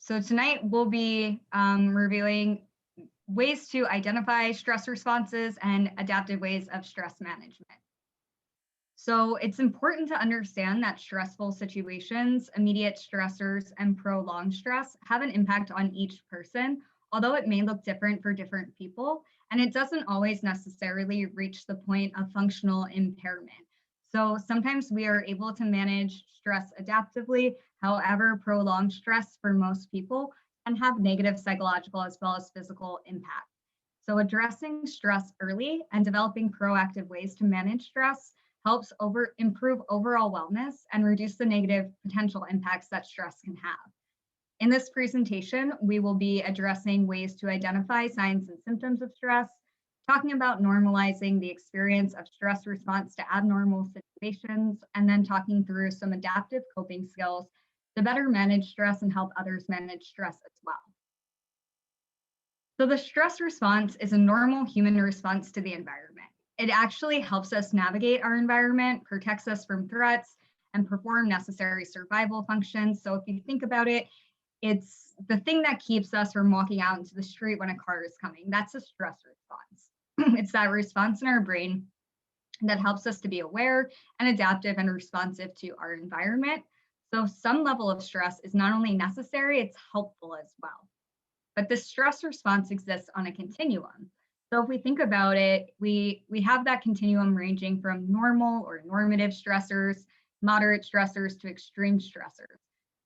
So tonight we'll be reviewing ways to identify stress responses and adaptive ways of stress management. So it's important to understand that stressful situations, immediate stressors, and prolonged stress have an impact on each person, although it may look different for different people, and it doesn't always necessarily reach the point of functional impairment. So sometimes we are able to manage stress adaptively. However, prolonged stress for most people can have negative psychological as well as physical impact. So addressing stress early and developing proactive ways to manage stress helps improve overall wellness and reduce the negative potential impacts that stress can have. In this presentation, we will be addressing ways to identify signs and symptoms of stress, talking about normalizing the experience of stress response to abnormal situations, and then talking through some adaptive coping skills to better manage stress and help others manage stress as well. So the stress response is a normal human response to the environment. It actually helps us navigate our environment, protects us from threats, and perform necessary survival functions. So if you think about it, it's the thing that keeps us from walking out into the street when a car is coming. That's a stress response. It's that response in our brain that helps us to be aware and adaptive and responsive to our environment. So some level of stress is not only necessary, it's helpful as well. But the stress response exists on a continuum. So if we think about it, we have that continuum ranging from normal or normative stressors, moderate stressors to extreme stressors.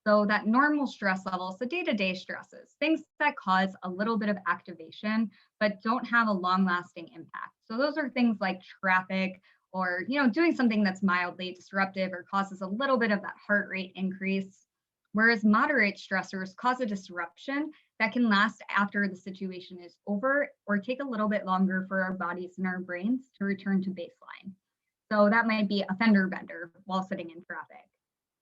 So that normal stress levels, the day-to-day stresses, things that cause a little bit of activation, but don't have a long-lasting impact. So those are things like traffic or doing something that's mildly disruptive or causes a little bit of that heart rate increase. Whereas moderate stressors cause a disruption that can last after the situation is over or take a little bit longer for our bodies and our brains to return to baseline. So that might be a fender bender while sitting in traffic.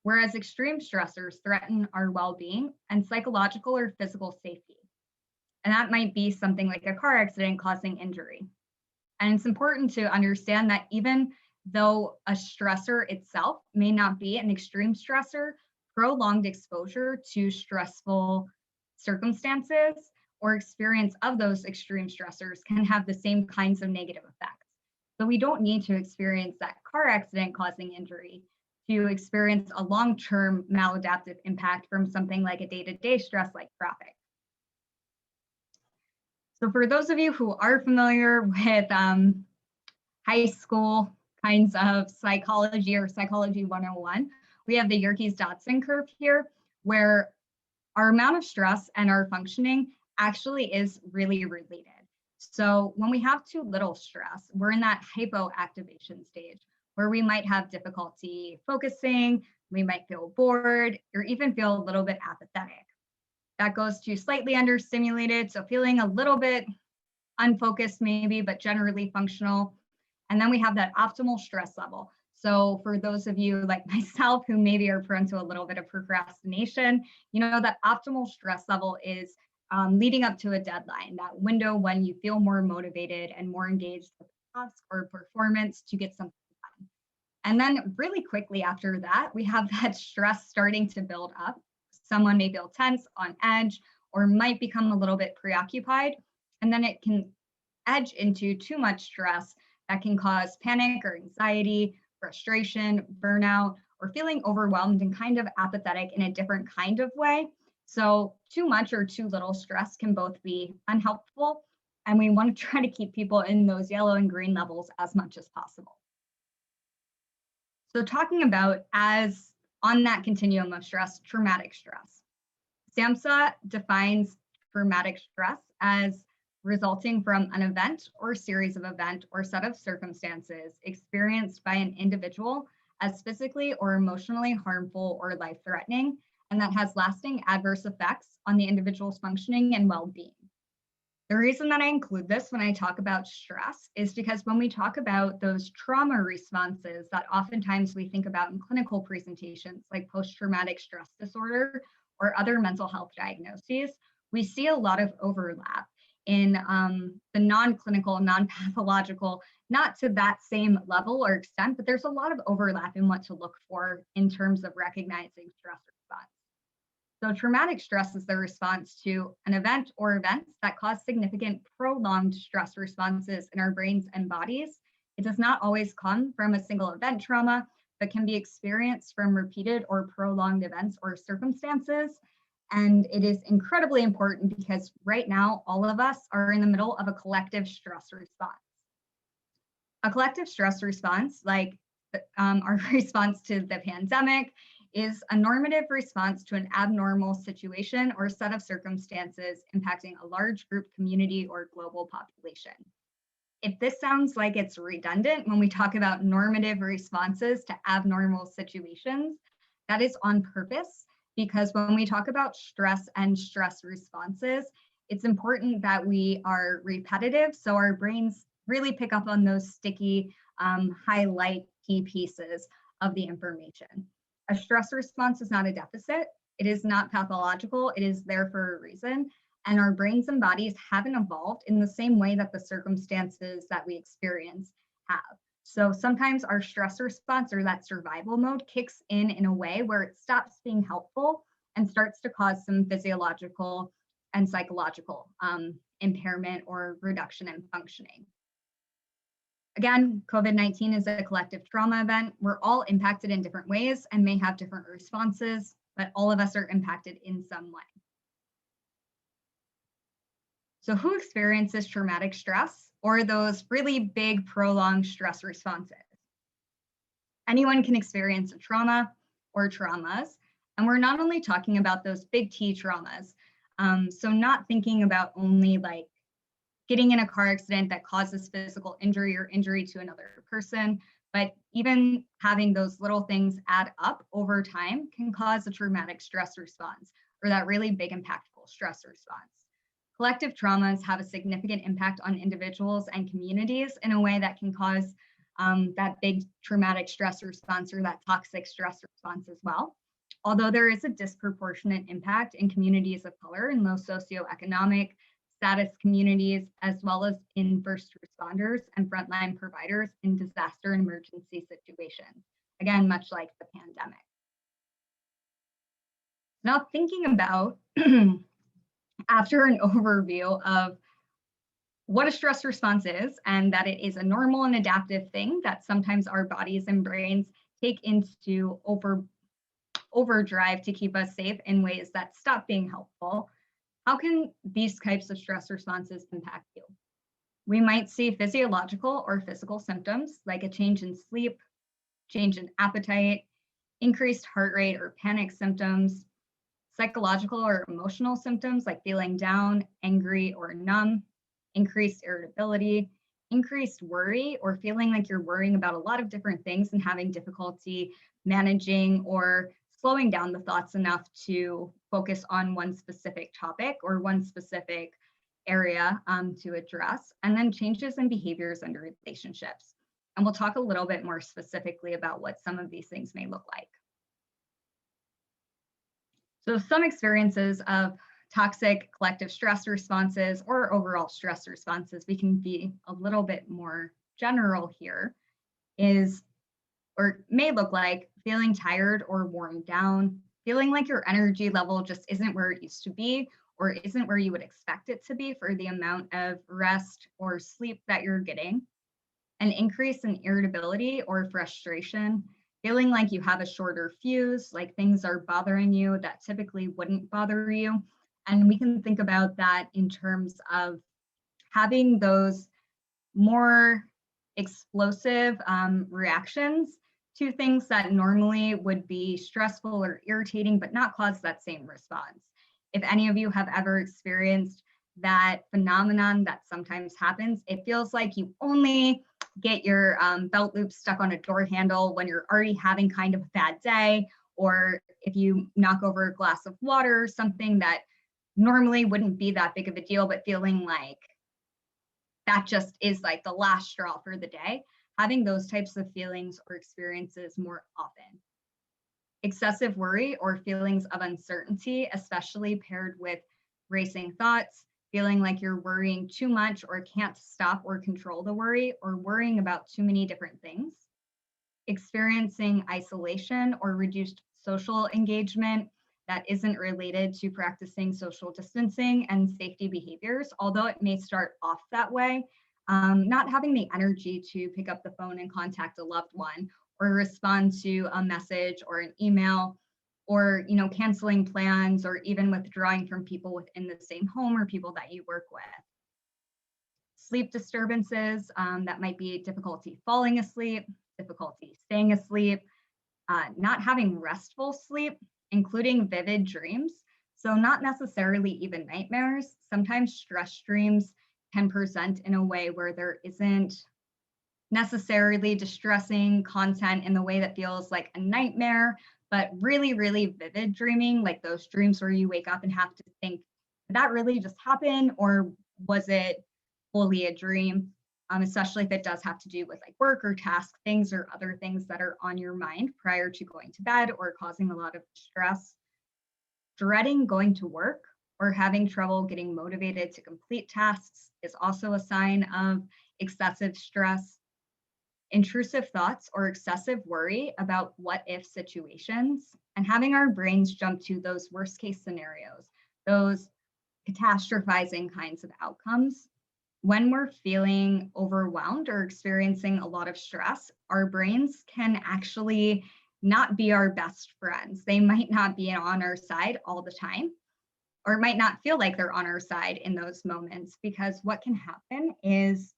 Whereas extreme stressors threaten our well-being and psychological or physical safety. And that might be something like a car accident causing injury. And it's important to understand that even though a stressor itself may not be an extreme stressor, prolonged exposure to stressful circumstances or experience of those extreme stressors can have the same kinds of negative effects. So we don't need to experience that car accident causing injury to experience a long-term maladaptive impact from something like a day-to-day stress like traffic. So for those of you who are familiar with high school kinds of psychology or psychology 101, we have the Yorkies Datsun curve here, where our amount of stress and our functioning actually is really related. So when we have too little stress, we're in that hypoactivation stage where we might have difficulty focusing, we might feel bored, or even feel a little bit apathetic. That goes to slightly understimulated, so feeling a little bit unfocused maybe, but generally functional. And then we have that optimal stress level. So for those of you like myself who maybe are prone to a little bit of procrastination, that optimal stress level is leading up to a deadline, that window when you feel more motivated and more engaged with the task or performance to get something done. And then really quickly after that, we have that stress starting to build up. Someone may feel tense, on edge, or might become a little bit preoccupied. And then it can edge into too much stress that can cause panic or anxiety, frustration, burnout, or feeling overwhelmed and kind of apathetic in a different kind of way. So too much or too little stress can both be unhelpful, and we want to try to keep people in those yellow and green levels as much as possible. So talking about as on that continuum of stress, traumatic stress. SAMHSA defines traumatic stress as resulting from an event or series of event or set of circumstances experienced by an individual as physically or emotionally harmful or life-threatening, and that has lasting adverse effects on the individual's functioning and well-being. The reason that I include this when I talk about stress is because when we talk about those trauma responses that oftentimes we think about in clinical presentations like post-traumatic stress disorder or other mental health diagnoses, we see a lot of overlap in the non-clinical, non-pathological, not to that same level or extent, but there's a lot of overlap in what to look for in terms of recognizing stress response. So traumatic stress is the response to an event or events that cause significant prolonged stress responses in our brains and bodies. It does not always come from a single event trauma, but can be experienced from repeated or prolonged events or circumstances. And it is incredibly important because right now, all of us are in the middle of a collective stress response. A collective stress response, like our response to the pandemic, is a normative response to an abnormal situation or set of circumstances impacting a large group, community, or global population. If this sounds like it's redundant when we talk about normative responses to abnormal situations, that is on purpose, because when we talk about stress and stress responses, it's important that we are repetitive so our brains really pick up on those sticky, highlight key pieces of the information. A stress response is not a deficit. It is not pathological. It is there for a reason. And our brains and bodies haven't evolved in the same way that the circumstances that we experience have. So sometimes our stress response, or that survival mode, kicks in a way where it stops being helpful and starts to cause some physiological and psychological impairment or reduction in functioning. Again, COVID-19 is a collective trauma event. We're all impacted in different ways and may have different responses, but all of us are impacted in some way. So who experiences traumatic stress or those really big prolonged stress responses? Anyone can experience a trauma or traumas. And we're not only talking about those big T traumas. So not thinking about only like getting in a car accident that causes physical injury or injury to another person, but even having those little things add up over time can cause a traumatic stress response or that really big impactful stress response. Collective traumas have a significant impact on individuals and communities in a way that can cause that big traumatic stress response or that toxic stress response as well. Although there is a disproportionate impact in communities of color and low socioeconomic status communities, as well as in first responders and frontline providers in disaster and emergency situations. Again, much like the pandemic. Now thinking about, after an overview of what a stress response is and that it is a normal and adaptive thing that sometimes our bodies and brains take into overdrive to keep us safe in ways that stop being helpful, how can these types of stress responses impact you? We might see physiological or physical symptoms like a change in sleep, change in appetite, increased heart rate or panic symptoms, psychological or emotional symptoms like feeling down, angry, or numb, increased irritability, increased worry, or feeling like you're worrying about a lot of different things and having difficulty managing or slowing down the thoughts enough to focus on one specific topic or one specific area to address, and then changes in behaviors and relationships. And we'll talk a little bit more specifically about what some of these things may look like. So some experiences of toxic collective stress responses or overall stress responses, we can be a little bit more general here, is or may look like feeling tired or worn down, feeling like your energy level just isn't where it used to be or isn't where you would expect it to be for the amount of rest or sleep that you're getting, an increase in irritability or frustration, feeling like you have a shorter fuse, like things are bothering you that typically wouldn't bother you. And we can think about that in terms of having those more explosive reactions to things that normally would be stressful or irritating, but not cause that same response. If any of you have ever experienced that phenomenon that sometimes happens, it feels like you only get your belt loop stuck on a door handle when you're already having kind of a bad day, or if you knock over a glass of water, something that normally wouldn't be that big of a deal, but feeling like that just is like the last straw for the day, having those types of feelings or experiences more often. Excessive worry or feelings of uncertainty, especially paired with racing thoughts, feeling like you're worrying too much or can't stop or control the worry, or worrying about too many different things. Experiencing isolation or reduced social engagement that isn't related to practicing social distancing and safety behaviors, although it may start off that way. Not having the energy to pick up the phone and contact a loved one or respond to a message or an email, or canceling plans, or even withdrawing from people within the same home or people that you work with. Sleep disturbances, that might be difficulty falling asleep, difficulty staying asleep, not having restful sleep, including vivid dreams. So not necessarily even nightmares. Sometimes stress dreams can present in a way where there isn't necessarily distressing content in the way that feels like a nightmare, but really, really vivid dreaming, like those dreams where you wake up and have to think, did that really just happen? Or was it fully a dream? Especially if it does have to do with like work or task things or other things that are on your mind prior to going to bed or causing a lot of stress. Dreading going to work or having trouble getting motivated to complete tasks is also a sign of excessive stress. Intrusive thoughts or excessive worry about what if situations, and having our brains jump to those worst case scenarios, those catastrophizing kinds of outcomes. When we're feeling overwhelmed or experiencing a lot of stress, our brains can actually not be our best friends. They might not be on our side all the time, or it might not feel like they're on our side in those moments, because what can happen is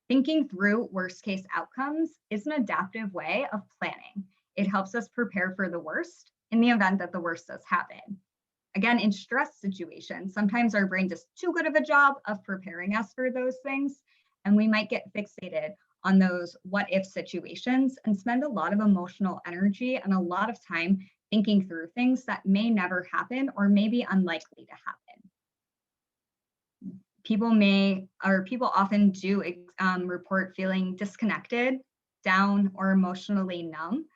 thinking through worst case outcomes is an adaptive way of planning. It helps us prepare for the worst in the event that the worst does happen. Again, in stress situations, sometimes our brain does too good of a job of preparing us for those things, and we might get fixated on those what if situations and spend a lot of emotional energy and a lot of time thinking through things that may never happen or may be unlikely to happen. People often do report feeling disconnected, down, or emotionally numb.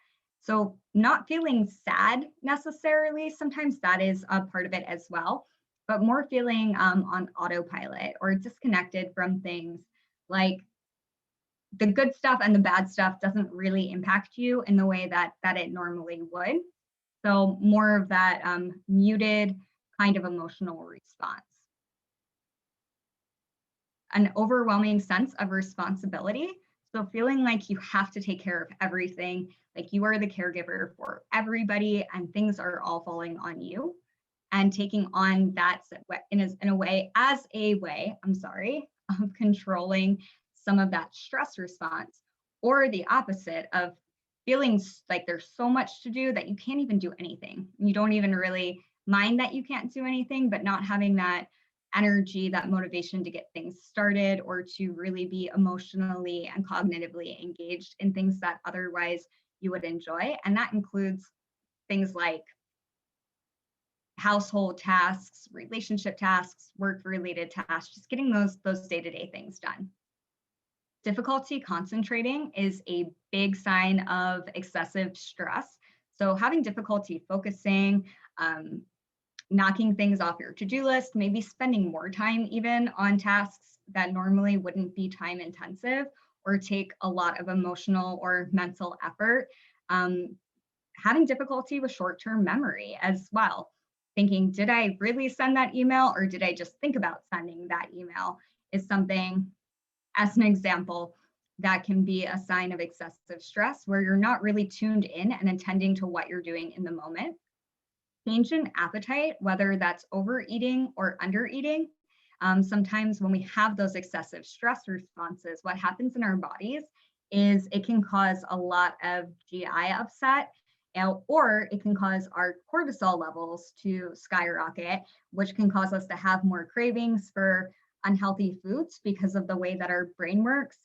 So not feeling sad necessarily, sometimes that is a part of it as well, but more feeling on autopilot or disconnected from things, like the good stuff and the bad stuff doesn't really impact you in the way that it normally would. So more of that muted kind of emotional response. An overwhelming sense of responsibility. So feeling like you have to take care of everything, like you are the caregiver for everybody and things are all falling on you. And taking on that in a way of controlling some of that stress response, or the opposite of feeling like there's so much to do that you can't even do anything. You don't even really mind that you can't do anything, but not having that energy, that motivation to get things started or to really be emotionally and cognitively engaged in things that otherwise you would enjoy. And that includes things like household tasks, relationship tasks, work-related tasks, just getting those day-to-day things done. Difficulty concentrating is a big sign of excessive stress. So having difficulty focusing, knocking things off your to-do list, maybe spending more time even on tasks that normally wouldn't be time intensive or take a lot of emotional or mental effort. Having difficulty with short-term memory as well. Thinking, did I really send that email or did I just think about sending that email, is something, as an example, that can be a sign of excessive stress where you're not really tuned in and attending to what you're doing in the moment. Change in appetite, whether that's overeating or undereating. Sometimes when we have those excessive stress responses, what happens in our bodies is it can cause a lot of GI upset, or it can cause our cortisol levels to skyrocket, which can cause us to have more cravings for unhealthy foods because of the way that our brain works.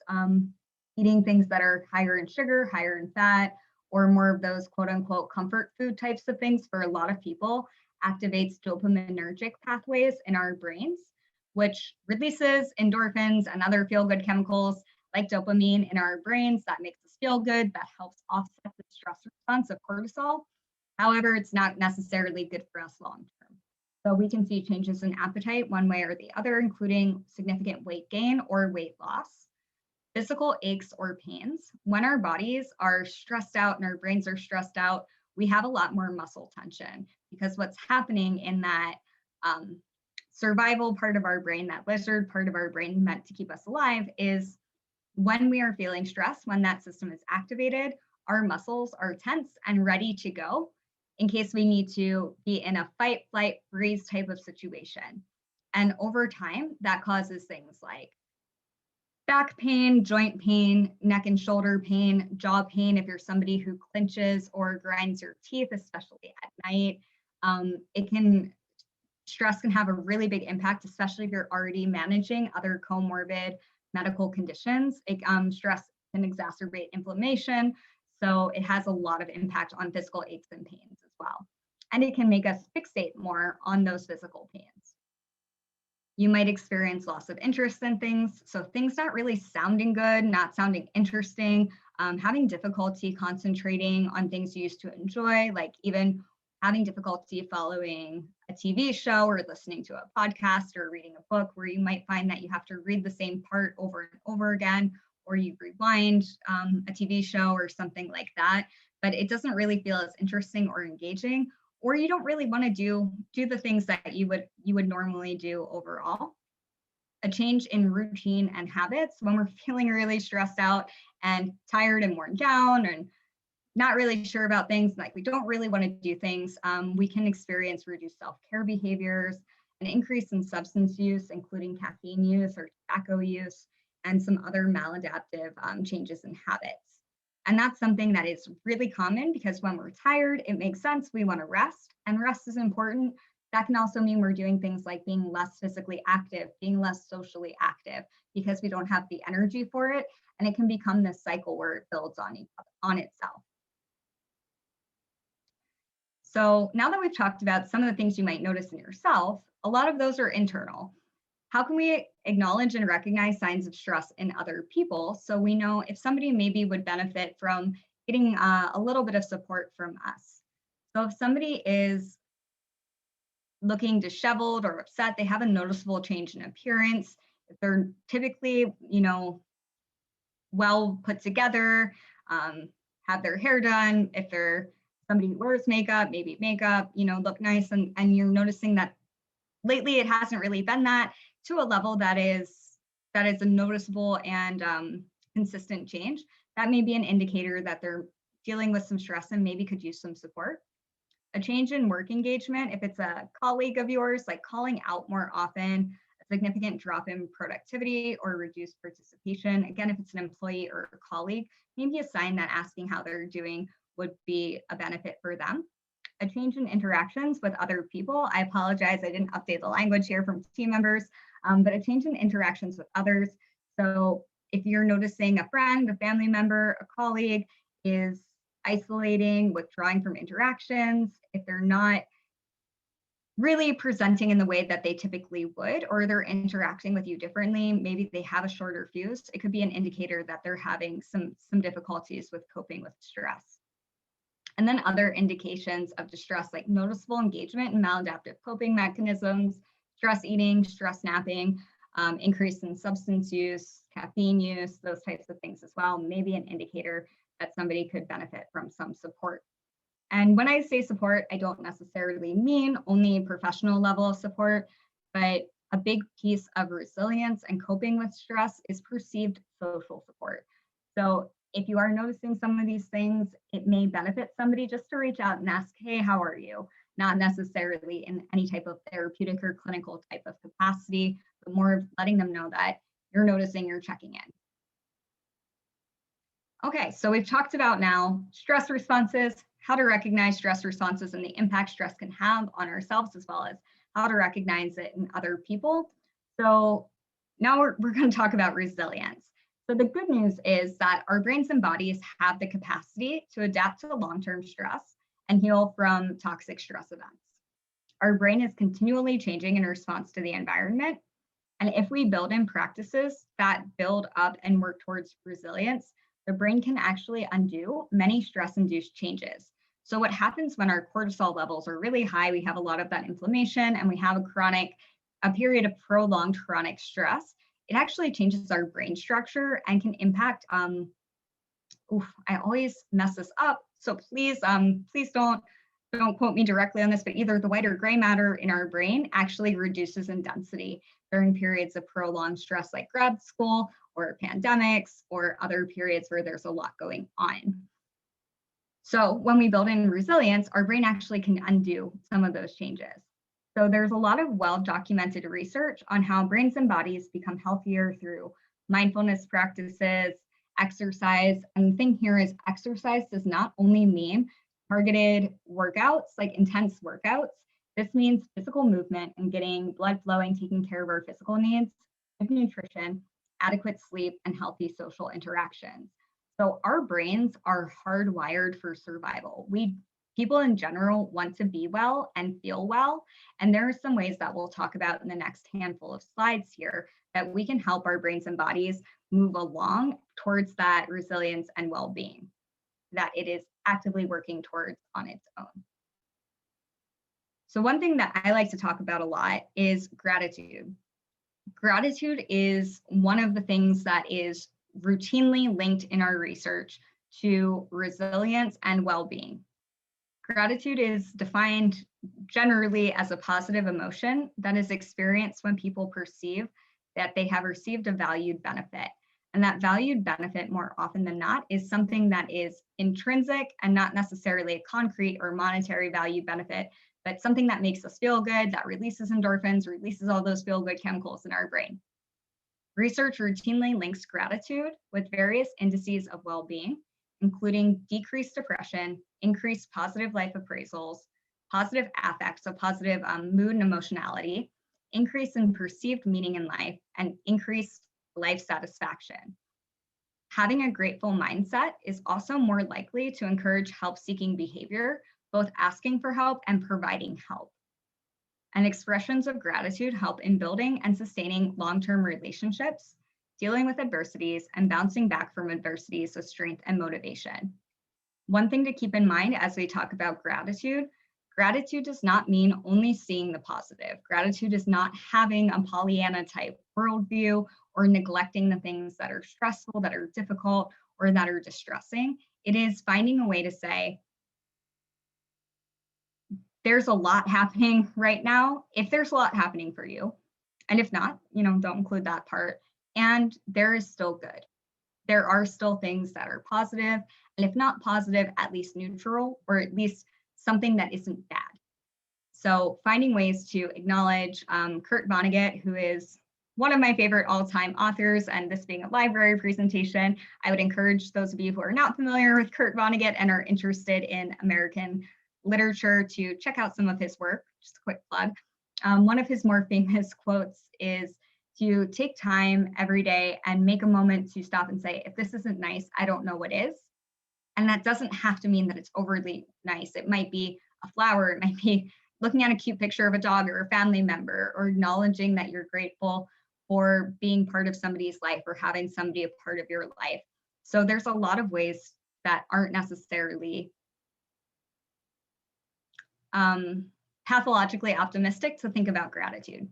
Eating things that are higher in sugar, higher in fat, or more of those quote unquote comfort food types of things for a lot of people activates dopaminergic pathways in our brains, which releases endorphins and other feel-good chemicals like dopamine in our brains that makes us feel good, that helps offset the stress response of cortisol. However, it's not necessarily good for us long term. So we can see changes in appetite one way or the other, including significant weight gain or weight loss. Physical aches or pains. When our bodies are stressed out and our brains are stressed out, we have a lot more muscle tension. because what's happening in that survival part of our brain, that lizard part of our brain meant to keep us alive, is when we are feeling stress, when that system is activated, our muscles are tense and ready to go in case we need to be in a fight, flight, freeze type of situation. And over time, that causes things like back pain, joint pain, neck and shoulder pain, jaw pain if you're somebody who clenches or grinds your teeth, especially at night. Stress can have a really big impact, especially if you're already managing other comorbid medical conditions. Stress can exacerbate inflammation, so it has a lot of impact on physical aches and pains as well. And it can make us fixate more on those physical pains. You might experience loss of interest in things, so things not really sounding good, not sounding interesting, having difficulty concentrating on things you used to enjoy, like even having difficulty following a TV show or listening to a podcast or reading a book, where you might find that you have to read the same part over and over again, or you rewind a TV show or something like that, but it doesn't really feel as interesting or engaging, or you don't really want to do the things that you would normally do overall. A change in routine and habits when we're feeling really stressed out and tired and worn down and not really sure about things, like we don't really want to do things, we can experience reduced self-care behaviors, an increase in substance use, including caffeine use or tobacco use, and some other maladaptive changes in habits. And that's something that is really common because when we're tired, it makes sense, we want to rest, and rest is important. That can also mean we're doing things like being less physically active, being less socially active, because we don't have the energy for it, and it can become this cycle where it builds on itself. So now that we've talked about some of the things you might notice in yourself, a lot of those are internal. How can we acknowledge and recognize signs of stress in other people so we know if somebody maybe would benefit from getting a little bit of support from us? So if somebody is looking disheveled or upset, they have a noticeable change in appearance, if they're typically, well put together, have their hair done, if they're somebody who wears makeup, maybe makeup, look nice, and you're noticing that lately it hasn't really been that to a level that is a noticeable and consistent change, that may be an indicator that they're dealing with some stress and maybe could use some support. A change in work engagement, if it's a colleague of yours, like calling out more often, a significant drop in productivity or reduced participation. Again, if it's an employee or a colleague, maybe a sign that asking how they're doing would be a benefit for them. A change in interactions with other people. I apologize, I didn't update the language here from team members, but a change in interactions with others. So if you're noticing a friend, a family member, a colleague is isolating, withdrawing from interactions, if they're not really presenting in the way that they typically would, or they're interacting with you differently, maybe they have a shorter fuse, it could be an indicator that they're having some difficulties with coping with stress. And then other indications of distress, like noticeable engagement in maladaptive coping mechanisms, stress eating, stress napping, increase in substance use, caffeine use, those types of things as well, maybe an indicator that somebody could benefit from some support. And when I say support, I don't necessarily mean only professional level of support, but a big piece of resilience and coping with stress is perceived social support. So if you are noticing some of these things, it may benefit somebody just to reach out and ask, hey, how are you? Not necessarily in any type of therapeutic or clinical type of capacity, but more of letting them know that you're noticing, you're checking in. Okay, so we've talked about now stress responses, how to recognize stress responses and the impact stress can have on ourselves, as well as how to recognize it in other people. So now we're going to talk about resilience. So the good news is that our brains and bodies have the capacity to adapt to long-term stress and heal from toxic stress events. Our brain is continually changing in response to the environment. And if we build in practices that build up and work towards resilience, the brain can actually undo many stress-induced changes. So what happens when our cortisol levels are really high, we have a lot of that inflammation and we have a period of prolonged chronic stress, it actually changes our brain structure and can impact, I always mess this up, so please don't don't quote me directly on this, but either the white or gray matter in our brain actually reduces in density during periods of prolonged stress like grad school or pandemics or other periods where there's a lot going on. So when we build in resilience, our brain actually can undo some of those changes. So there's a lot of well-documented research on how brains and bodies become healthier through mindfulness practices, exercise. And the thing here is exercise does not only mean targeted workouts, like intense workouts. This means physical movement and getting blood flowing, taking care of our physical needs, good nutrition, adequate sleep, and healthy social interactions. So our brains are hardwired for survival. People in general want to be well and feel well. And there are some ways that we'll talk about in the next handful of slides here that we can help our brains and bodies move along towards that resilience and well-being that it is actively working towards on its own. So one thing that I like to talk about a lot is gratitude. Gratitude is one of the things that is routinely linked in our research to resilience and well-being. Gratitude is defined generally as a positive emotion that is experienced when people perceive that they have received a valued benefit. And that valued benefit, more often than not, is something that is intrinsic and not necessarily a concrete or monetary value benefit, but something that makes us feel good, that releases endorphins, releases all those feel-good chemicals in our brain. Research routinely links gratitude with various indices of well-being, including decreased depression, increased positive life appraisals, positive affect, so positive mood and emotionality, increase in perceived meaning in life, and increased life satisfaction. Having a grateful mindset is also more likely to encourage help-seeking behavior, both asking for help and providing help. And expressions of gratitude help in building and sustaining long-term relationships, dealing with adversities, and bouncing back from adversities with strength and motivation. One thing to keep in mind as we talk about gratitude, gratitude does not mean only seeing the positive. Gratitude is not having a Pollyanna type worldview or neglecting the things that are stressful, that are difficult, or that are distressing. It is finding a way to say, there's a lot happening right now. If there's a lot happening for you, and if not, don't include that part. And there is still good. There are still things that are positive, and if not positive, at least neutral, or at least something that isn't bad. So finding ways to acknowledge Kurt Vonnegut, who is one of my favorite all-time authors, and this being a library presentation, I would encourage those of you who are not familiar with Kurt Vonnegut and are interested in American literature to check out some of his work. Just a quick plug. One of his more famous quotes is to take time every day and make a moment to stop and say, if this isn't nice, I don't know what is. And that doesn't have to mean that it's overly nice. It might be a flower, it might be looking at a cute picture of a dog or a family member, or acknowledging that you're grateful for being part of somebody's life or having somebody a part of your life. So there's a lot of ways that aren't necessarily pathologically optimistic to think about gratitude.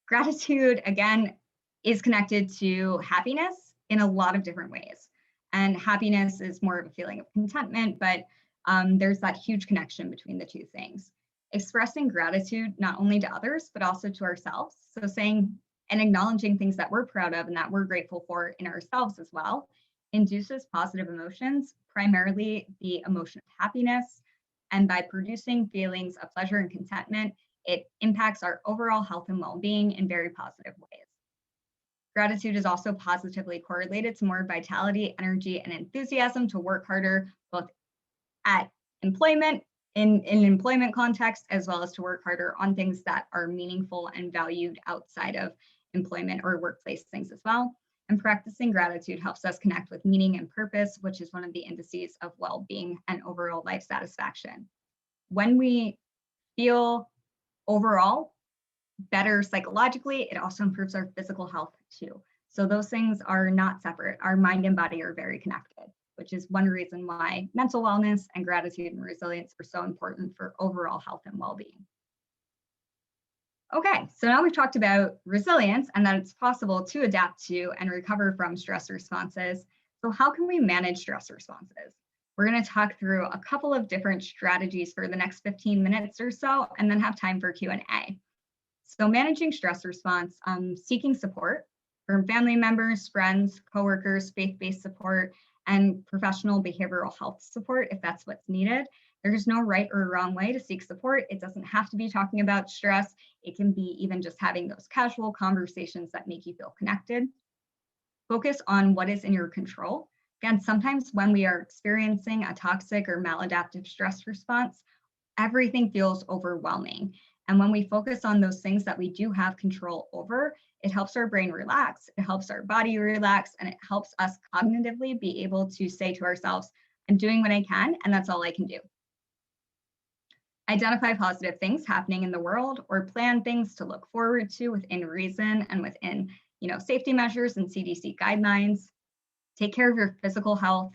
Gratitude, again, is connected to happiness in a lot of different ways. And happiness is more of a feeling of contentment, but there's that huge connection between the two things. Expressing gratitude not only to others, but also to ourselves. So saying and acknowledging things that we're proud of and that we're grateful for in ourselves as well, induces positive emotions, primarily the emotion of happiness. And by producing feelings of pleasure and contentment, it impacts our overall health and well-being in very positive ways. Gratitude is also positively correlated to more vitality, energy, and enthusiasm to work harder, both at employment, in employment context, as well as to work harder on things that are meaningful and valued outside of employment or workplace things as well. And practicing gratitude helps us connect with meaning and purpose, which is one of the indices of well-being and overall life satisfaction. When we feel overall better psychologically, it also improves our physical health too. So those things are not separate. Our mind and body are very connected, which is one reason why mental wellness and gratitude and resilience are so important for overall health and well-being. Okay, so now we've talked about resilience and that it's possible to adapt to and recover from stress responses. So how can we manage stress responses? We're going to talk through a couple of different strategies for the next 15 minutes or so, and then have time for Q&A. So managing stress response, seeking support from family members, friends, coworkers, faith-based support, and professional behavioral health support if that's what's needed. There's no right or wrong way to seek support. It doesn't have to be talking about stress. It can be even just having those casual conversations that make you feel connected. Focus on what is in your control. Again, sometimes when we are experiencing a toxic or maladaptive stress response, everything feels overwhelming. And when we focus on those things that we do have control over, it helps our brain relax, it helps our body relax, and it helps us cognitively be able to say to ourselves, I'm doing what I can, and that's all I can do. Identify positive things happening in the world, or plan things to look forward to within reason and within, safety measures and CDC guidelines. Take care of your physical health.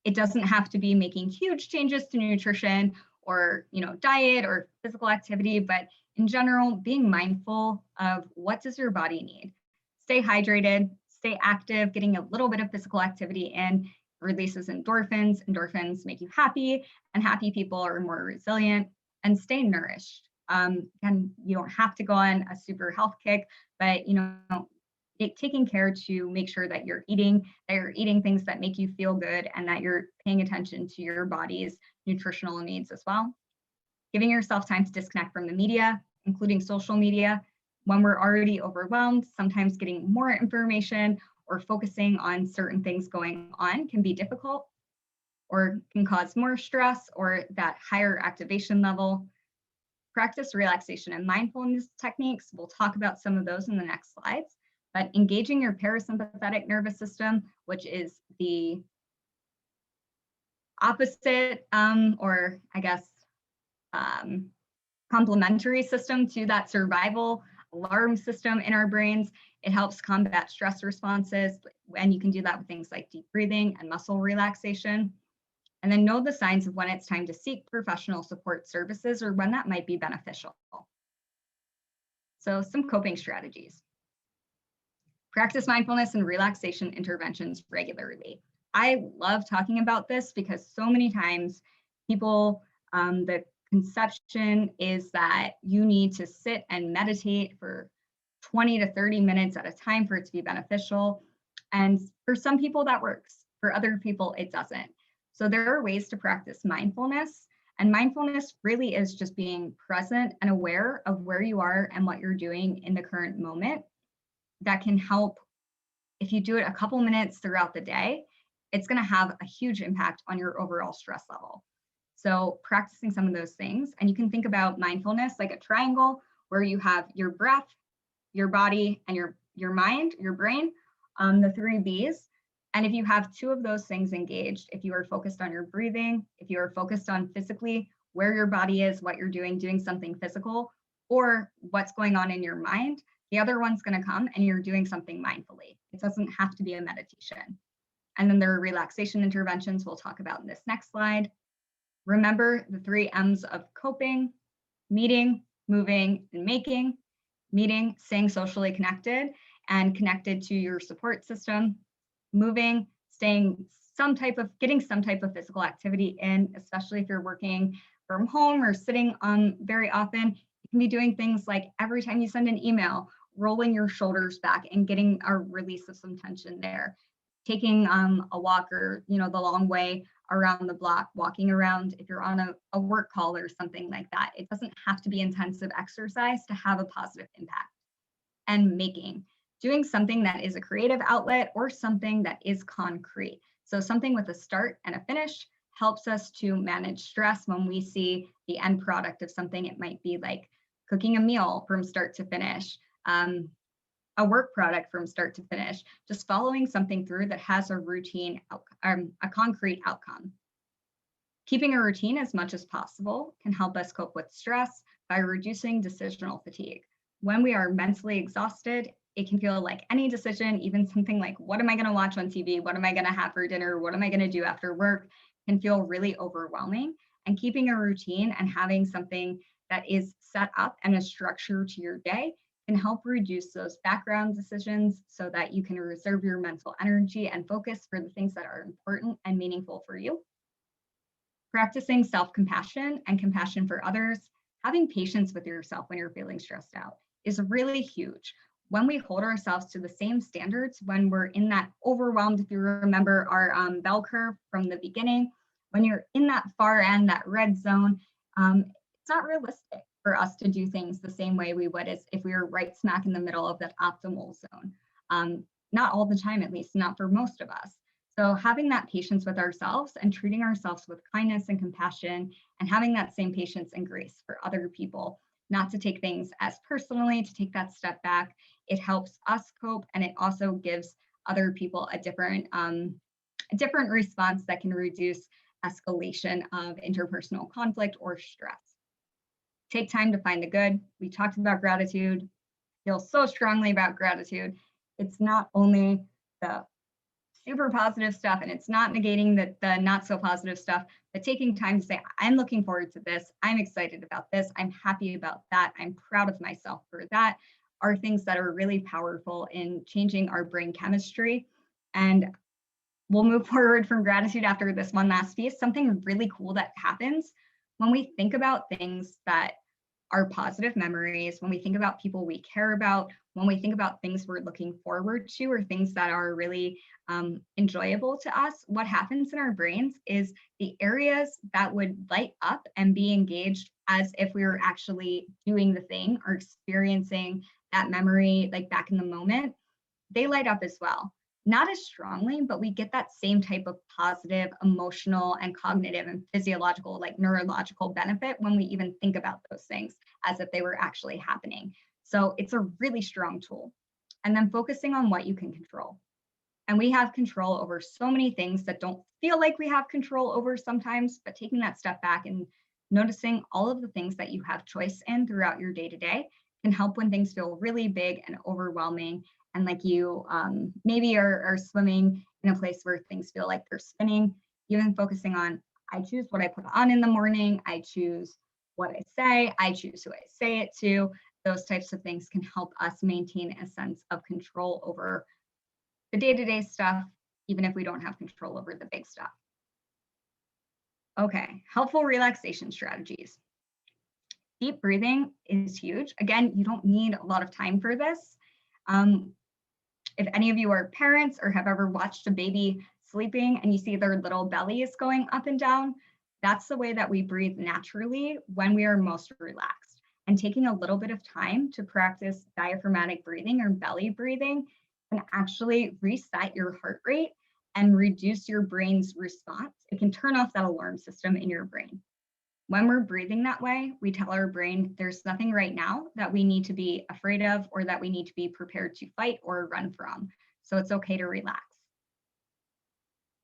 It doesn't have to be making huge changes to nutrition or diet or physical activity, but in general, being mindful of what does your body need. Stay hydrated, stay active, getting a little bit of physical activity in releases endorphins. Endorphins make you happy, and happy people are more resilient. And stay nourished. And you don't have to go on a super health kick, but taking care to make sure that you're eating things that make you feel good, and that you're paying attention to your body's nutritional needs as well. Giving yourself time to disconnect from the media, including social media. When we're already overwhelmed, sometimes getting more information or focusing on certain things going on can be difficult, or can cause more stress or that higher activation level. Practice relaxation and mindfulness techniques. We'll talk about some of those in the next slides. But engaging your parasympathetic nervous system, which is the opposite, or I guess complementary system to that survival alarm system in our brains. It helps combat stress responses, and you can do that with things like deep breathing and muscle relaxation. And then know the signs of when it's time to seek professional support services or when that might be beneficial. So some coping strategies. Practice mindfulness and relaxation interventions regularly. I love talking about this because so many times people, the conception is that you need to sit and meditate for 20 to 30 minutes at a time for it to be beneficial. And for some people that works, for other people it doesn't. So there are ways to practice mindfulness, and mindfulness really is just being present and aware of where you are and what you're doing in the current moment. That can help. If you do it a couple minutes throughout the day, it's going to have a huge impact on your overall stress level. So practicing some of those things, and you can think about mindfulness like a triangle where you have your breath, your body, and your mind, your brain, the 3 Bs. And if you have 2 of those things engaged, if you are focused on your breathing, if you are focused on physically where your body is, what you're doing something physical, or what's going on in your mind, the other one's going to come and you're doing something mindfully. It doesn't have to be a meditation. And then there are relaxation interventions we'll talk about in this next slide. Remember the 3 M's of coping: meeting, moving, and making. Meeting, staying socially connected and connected to your support system. Moving, getting some type of physical activity in, especially if you're working from home or sitting very often. You can be doing things like every time you send an email, rolling your shoulders back and getting a release of some tension there. Taking a walk, or the long way around the block, walking around if you're on a work call or something like that. It doesn't have to be intensive exercise to have a positive impact. And doing something that is a creative outlet or something that is concrete. So something with a start and a finish helps us to manage stress when we see the end product of something. It might be like cooking a meal from start to finish, a work product from start to finish, just following something through that has a routine, a concrete outcome. Keeping a routine as much as possible can help us cope with stress by reducing decisional fatigue. When we are mentally exhausted, it can feel like any decision, even something like, what am I going to watch on TV? What am I going to have for dinner? What am I going to do after work? Can feel really overwhelming. And keeping a routine and having something that is set up and a structure to your day can help reduce those background decisions so that you can reserve your mental energy and focus for the things that are important and meaningful for you. Practicing self-compassion and compassion for others, having patience with yourself when you're feeling stressed out is really huge. When we hold ourselves to the same standards, when we're in that overwhelmed, if you remember our bell curve from the beginning, when you're in that far end, that red zone, it's not realistic for us to do things the same way we would as if we were right smack in the middle of that optimal zone. Not all the time, at least not for most of us. So having that patience with ourselves and treating ourselves with kindness and compassion and having that same patience and grace for other people, not to take things as personally, to take that step back. It helps us cope, and it also gives other people a different response that can reduce escalation of interpersonal conflict or stress. Take time to find the good. We talked about gratitude, feel so strongly about gratitude. It's not only the super positive stuff, and it's not negating the not so positive stuff, but taking time to say, I'm looking forward to this. I'm excited about this. I'm happy about that. I'm proud of myself for that, are things that are really powerful in changing our brain chemistry. And we'll move forward from gratitude after this one last piece. Something really cool that happens when we think about things that are positive memories, when we think about people we care about, when we think about things we're looking forward to or things that are really enjoyable to us, what happens in our brains is the areas that would light up and be engaged as if we were actually doing the thing or experiencing that memory like back in the moment, they light up as well. Not as strongly, but we get that same type of positive, emotional, and cognitive and physiological, like neurological benefit when we even think about those things as if they were actually happening. So it's a really strong tool. And then focusing on what you can control. And we have control over so many things that don't feel like we have control over sometimes, but taking that step back and noticing all of the things that you have choice in throughout your day-to-day can help when things feel really big and overwhelming. And like you maybe are swimming in a place where things feel like they're spinning, even focusing on, I choose what I put on in the morning, I choose what I say, I choose who I say it to. Those types of things can help us maintain a sense of control over the day-to-day stuff, even if we don't have control over the big stuff. Okay, helpful relaxation strategies. Deep breathing is huge. Again, you don't need a lot of time for this. If any of you are parents or have ever watched a baby sleeping and you see their little bellies going up and down, that's the way that we breathe naturally when we are most relaxed. And taking a little bit of time to practice diaphragmatic breathing or belly breathing can actually reset your heart rate and reduce your brain's response. It can turn off that alarm system in your brain. When we're breathing that way, we tell our brain there's nothing right now that we need to be afraid of or that we need to be prepared to fight or run from. So it's okay to relax.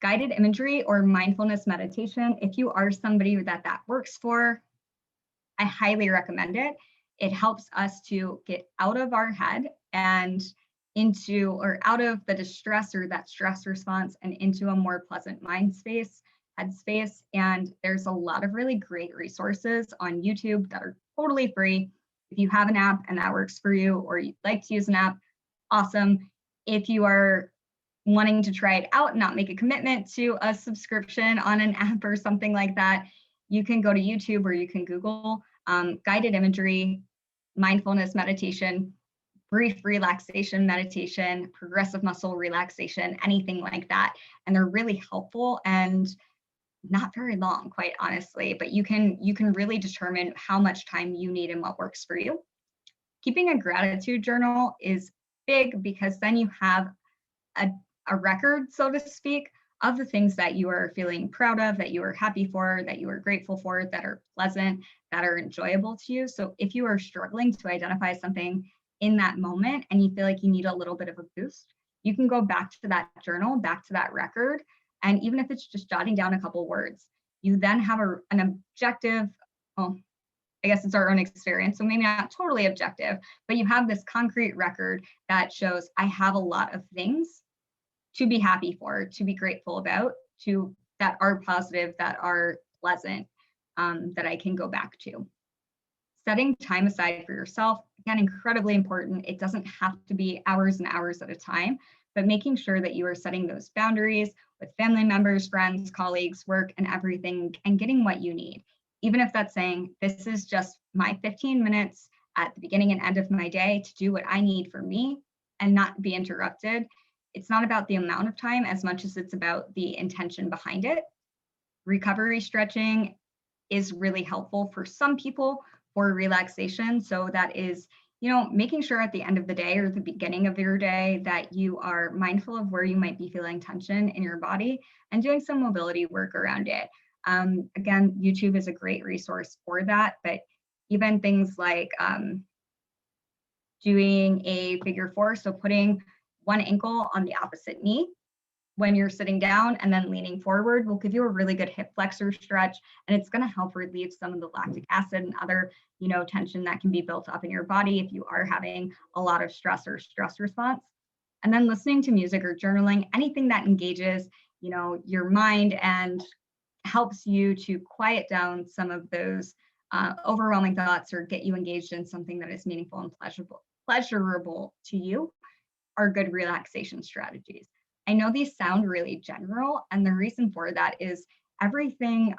Guided imagery or mindfulness meditation, if you are somebody that works for, I highly recommend it. It helps us to get out of our head and into or out of the distress or that stress response and into a more pleasant mind space, headspace. And there's a lot of really great resources on YouTube that are totally free. If you have an app and that works for you, or you'd like to use an app, awesome. If you are wanting to try it out and not make a commitment to a subscription on an app or something like that, you can go to YouTube or you can Google guided imagery, mindfulness meditation, brief relaxation meditation, progressive muscle relaxation, anything like that. And they're really helpful and not very long, quite honestly, but you can really determine how much time you need and what works for you. Keeping a gratitude journal is big because then you have a record, so to speak, of the things that you are feeling proud of, that you are happy for, that you are grateful for, that are pleasant, that are enjoyable to you. So if you are struggling to identify something in that moment and you feel like you need a little bit of a boost, you can go back to that journal, back to that record. And even if it's just jotting down a couple words, you then have an objective, well, I guess it's our own experience, so maybe not totally objective, but you have this concrete record that shows I have a lot of things to be happy for, to be grateful about, that are positive, that are pleasant, that I can go back to. Setting time aside for yourself, again, incredibly important. It doesn't have to be hours and hours at a time, but making sure that you are setting those boundaries with family members, friends, colleagues, work, and everything, and getting what you need. Even if that's saying, this is just my 15 minutes at the beginning and end of my day to do what I need for me and not be interrupted. It's not about the amount of time as much as it's about the intention behind it. Recovery stretching is really helpful for some people for relaxation. So that is, making sure at the end of the day or the beginning of your day that you are mindful of where you might be feeling tension in your body and doing some mobility work around it. Again, YouTube is a great resource for that, but even things like doing a figure four, so putting one ankle on the opposite knee when you're sitting down and then leaning forward will give you a really good hip flexor stretch, and it's going to help relieve some of the lactic acid and other tension that can be built up in your body if you are having a lot of stress or stress response. And then listening to music or journaling, anything that engages your mind and helps you to quiet down some of those overwhelming thoughts or get you engaged in something that is meaningful and pleasurable to you are good relaxation strategies. I know these sound really general, and the reason for that is everything,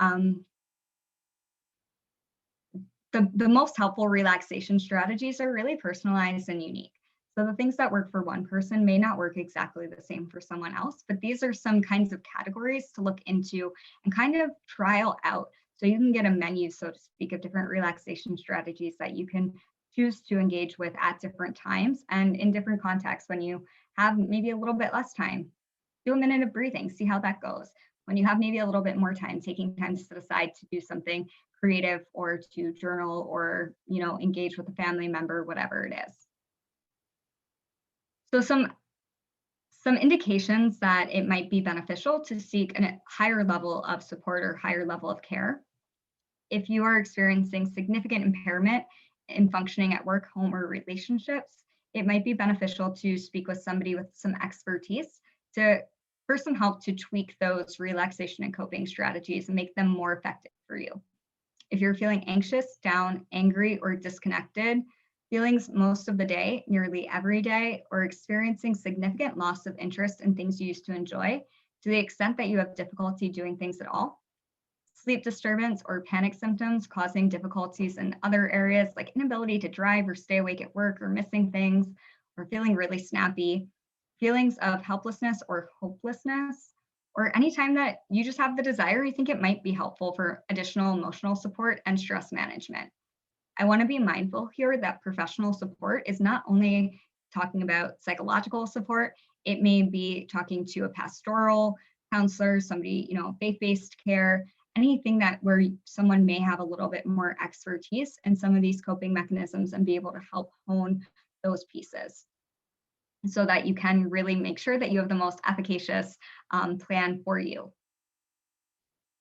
the most helpful relaxation strategies are really personalized and unique. So the things that work for one person may not work exactly the same for someone else, but these are some kinds of categories to look into and kind of trial out. So you can get a menu, so to speak, of different relaxation strategies that you can choose to engage with at different times and in different contexts. When you have maybe a little bit less time, do a minute of breathing, see how that goes. When you have maybe a little bit more time, taking time to set aside to do something creative or to journal or engage with a family member, whatever it is. So some indications that it might be beneficial to seek a higher level of support or higher level of care. If you are experiencing significant impairment in functioning at work, home, or relationships, it might be beneficial to speak with somebody with some expertise to for some help to tweak those relaxation and coping strategies and make them more effective for you. If you're feeling anxious, down, angry, or disconnected, feelings most of the day, nearly every day, or experiencing significant loss of interest in things you used to enjoy, to the extent that you have difficulty doing things at all, sleep disturbance or panic symptoms causing difficulties in other areas like inability to drive or stay awake at work or missing things, or feeling really snappy, feelings of helplessness or hopelessness, or anytime that you just have the desire, you think it might be helpful for additional emotional support and stress management. I want to be mindful here that professional support is not only talking about psychological support, it may be talking to a pastoral counselor, somebody, faith-based care, anything that where someone may have a little bit more expertise in some of these coping mechanisms and be able to help hone those pieces so that you can really make sure that you have the most efficacious plan for you.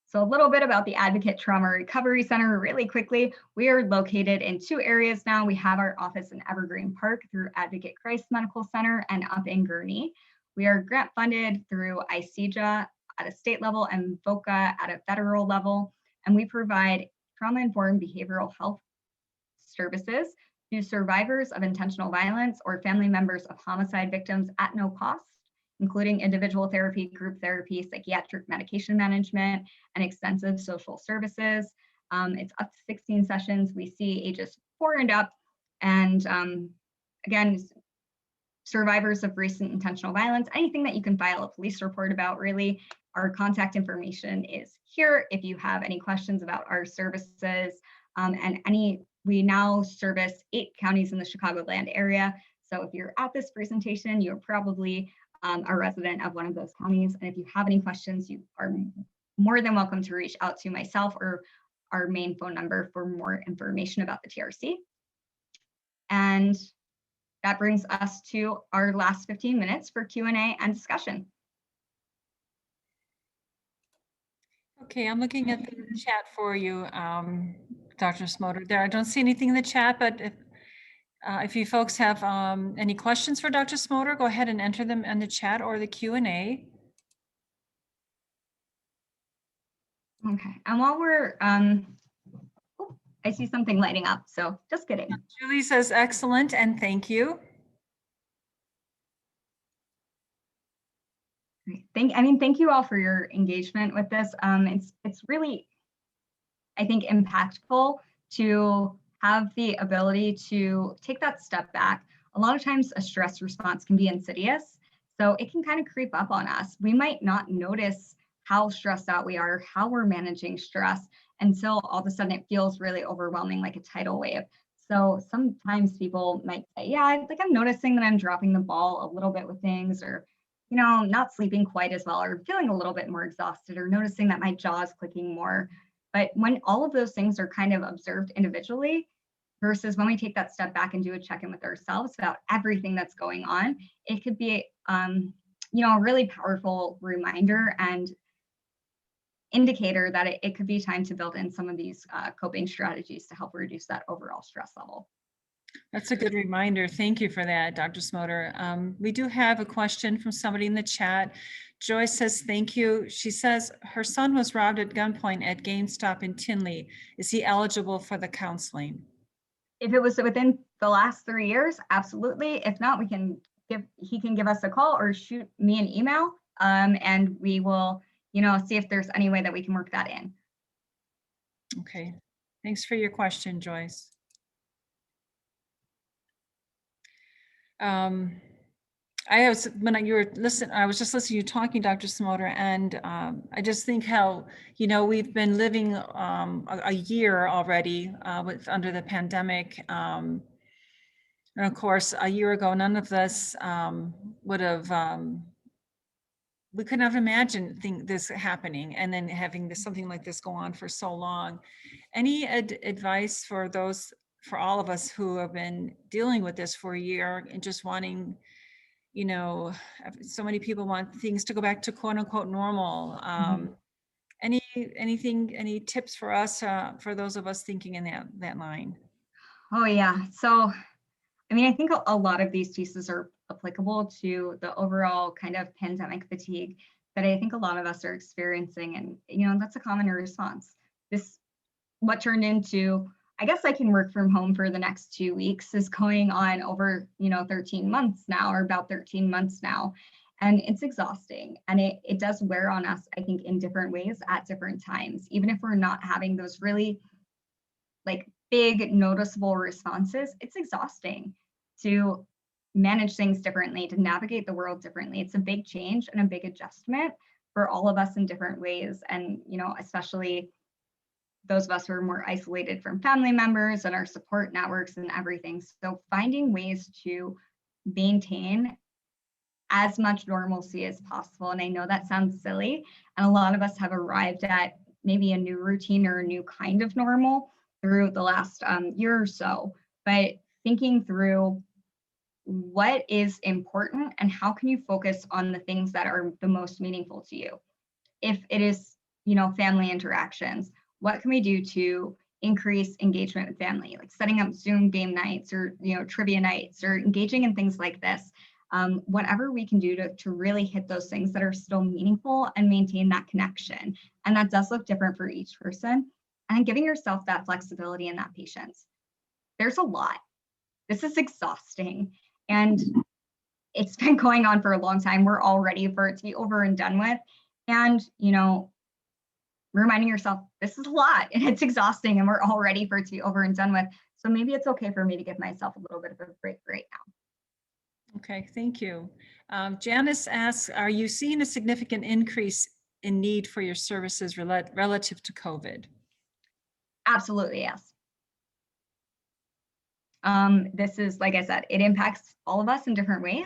So a little bit about the Advocate Trauma Recovery Center really quickly. We are located in 2 areas now. We have our office in Evergreen Park through Advocate Christ Medical Center and up in Gurnee. We are grant funded through ICEJA at a state level and VOCA at a federal level. And we provide trauma-informed behavioral health services to survivors of intentional violence or family members of homicide victims at no cost, including individual therapy, group therapy, psychiatric medication management, and extensive social services. It's up to 16 sessions. We see ages 4 and up. And again, survivors of recent intentional violence, anything that you can file a police report about, really, our contact information is here if you have any questions about our services. We now service 8 counties in the Chicagoland area. So if you're at this presentation, you're probably a resident of one of those counties. And if you have any questions, you are more than welcome to reach out to myself or our main phone number for more information about the TRC. And that brings us to our last 15 minutes for Q&A and discussion. Okay, I'm looking at the chat for you, Dr. Smoter. There, I don't see anything in the chat, but if you folks have any questions for Dr. Smoter, go ahead and enter them in the chat or the Q&A. Okay, and while we're, I see something lighting up, so just kidding. Julie says excellent and thank you. Great. Thank you all for your engagement with this. It's really, I think, impactful to have the ability to take that step back. A lot of times a stress response can be insidious, so it can kind of creep up on us. We might not notice how stressed out we are, how we're managing stress until all of a sudden it feels really overwhelming, like a tidal wave. So sometimes people might say, yeah, I'm noticing that I'm dropping the ball a little bit with things, or not sleeping quite as well, or feeling a little bit more exhausted, or noticing that my jaw is clicking more. But when all of those things are kind of observed individually versus when we take that step back and do a check-in with ourselves about everything that's going on, it could be, a really powerful reminder and indicator that it could be time to build in some of these coping strategies to help reduce that overall stress level. That's a good reminder. Thank you for that, Dr. Smoter. We do have a question from somebody in the chat. Joyce says, thank you. She says her son was robbed at gunpoint at GameStop in Tinley. Is he eligible for the counseling? If it was within the last 3 years, absolutely. If not, he can give us a call or shoot me an email, and we will, see if there's any way that we can work that in. Okay. Thanks for your question, Joyce. I was just listening to you talking, Dr. Smoter, and I just think how, we've been living a year already under the pandemic. And of course, a year ago, none of us would have, we couldn't have imagined this happening and then having something like this go on for so long. Any advice for all of us who have been dealing with this for a year and just wanting, so many people want things to go back to quote unquote normal. Any tips for us, for those of us thinking in that line? Oh yeah. So, I think a lot of these pieces are applicable to the overall kind of pandemic fatigue that I think a lot of us are experiencing. And, that's a common response. What turned into, I guess I can work from home for the next 2 weeks, is going on over, 13 months now, or about 13 months now. And it's exhausting. And it does wear on us, I think, in different ways at different times, even if we're not having those really big noticeable responses. It's exhausting to manage things differently, to navigate the world differently. It's a big change and a big adjustment for all of us in different ways. And, especially those of us who are more isolated from family members and our support networks and everything. So finding ways to maintain as much normalcy as possible. And I know that sounds silly, and a lot of us have arrived at maybe a new routine or a new kind of normal through the last year or so, but thinking through what is important and how can you focus on the things that are the most meaningful to you. If it is, family interactions, what can we do to increase engagement with family, like setting up Zoom game nights, or, trivia nights, or engaging in things like this. Whatever we can do to really hit those things that are still meaningful and maintain that connection. And that does look different for each person. And giving yourself that flexibility and that patience. There's a lot. This is exhausting. And it's been going on for a long time. We're all ready for it to be over and done with. And, reminding yourself, this is a lot and it's exhausting, and we're all ready for it to be over and done with. So maybe it's okay for me to give myself a little bit of a break right now. Okay, thank you. Janice asks, are you seeing a significant increase in need for your services relative to COVID? Absolutely, yes. This is, like I said, it impacts all of us in different ways.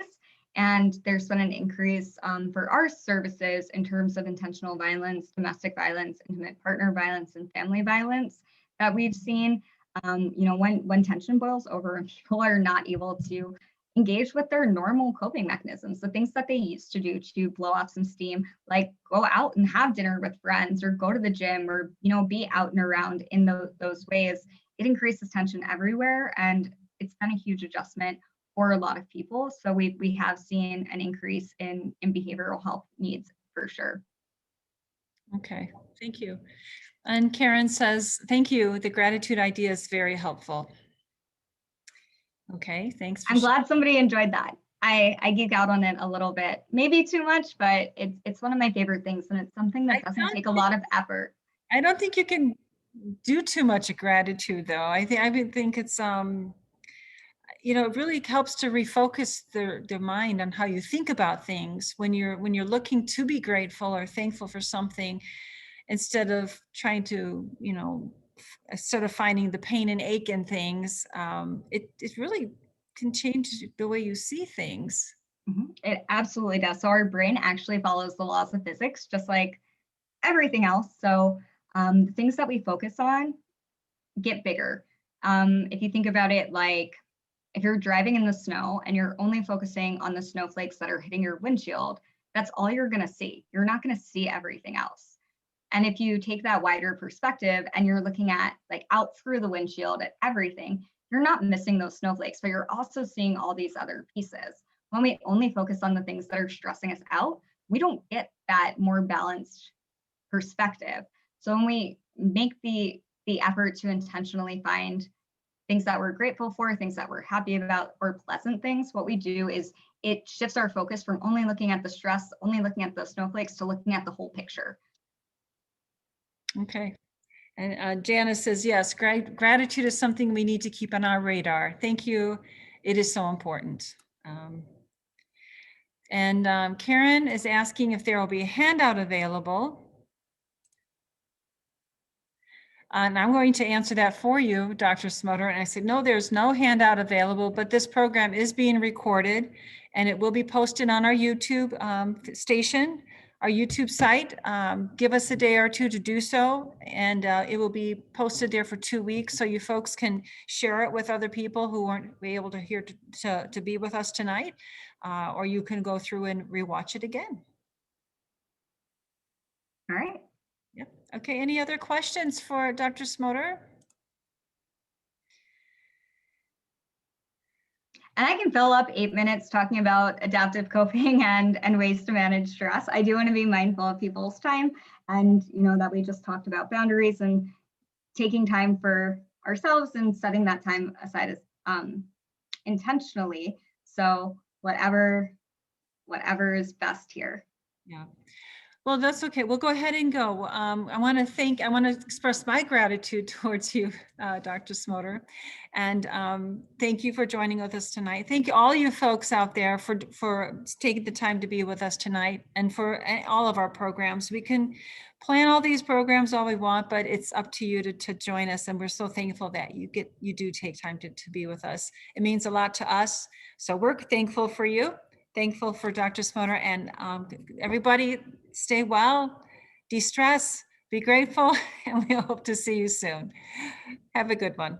And there's been an increase for our services in terms of intentional violence, domestic violence, intimate partner violence, and family violence that we've seen. When tension boils over and people are not able to engage with their normal coping mechanisms, the things that they used to do to blow off some steam, like go out and have dinner with friends, or go to the gym, or be out and around in those ways, it increases tension everywhere, and it's been a huge adjustment for a lot of people. So we have seen an increase in behavioral health needs for sure. Okay, thank you. And Karen says, thank you. The gratitude idea is very helpful. Okay, thanks for I'm glad somebody enjoyed that. I geek out on it a little bit, maybe too much, but it's one of my favorite things, and it's something that doesn't take a lot of effort. I don't think you can do too much gratitude, though. I think it's it really helps to refocus the mind on how you think about things when you're looking to be grateful or thankful for something, instead of trying to sort of finding the pain and ache in things. It really can change the way you see things. It absolutely does. So our brain actually follows the laws of physics, just like everything else. So the things that we focus on get bigger. If you think about it, like if you're driving in the snow and you're only focusing on the snowflakes that are hitting your windshield, that's all you're going to see. You're not going to see everything else. And if you take that wider perspective and you're looking at like out through the windshield at everything, you're not missing those snowflakes, but you're also seeing all these other pieces. When we only focus on the things that are stressing us out, we don't get that more balanced perspective. So when we make the effort to intentionally find things that we're grateful for, things that we're happy about, or pleasant things, what we do is it shifts our focus from only looking at the stress, only looking at the snowflakes, to looking at the whole picture. Okay. And Janice says, yes, gratitude is something we need to keep on our radar. Thank you. It is so important. And Karen is asking if there will be a handout available. And I'm going to answer that for you, Dr. Smoter. And I said, no, there's no handout available, but this program is being recorded and it will be posted on our YouTube station, our YouTube site. Give us a day or two to do so. And it will be posted there for 2 weeks. So you folks can share it with other people who weren't able to be with us tonight. Or you can go through and rewatch it again. All right. Yep. Okay, any other questions for Dr. Smoter? And I can fill up 8 minutes talking about adaptive coping and ways to manage stress. I do want to be mindful of people's time, and that we just talked about boundaries and taking time for ourselves and setting that time aside as intentionally. So whatever is best here. Yeah. Well, that's okay. We'll go ahead and go. I want to express my gratitude towards you, Dr. Smoter, and thank you for joining with us tonight. Thank you, all you folks out there, for taking the time to be with us tonight, and for all of our programs. We can plan all these programs all we want, but it's up to you to join us, and we're so thankful that you do take time to be with us. It means a lot to us, so we're thankful for you. Thankful for Dr. Smoter, and everybody stay well, de-stress, be grateful, and we hope to see you soon. Have a good one.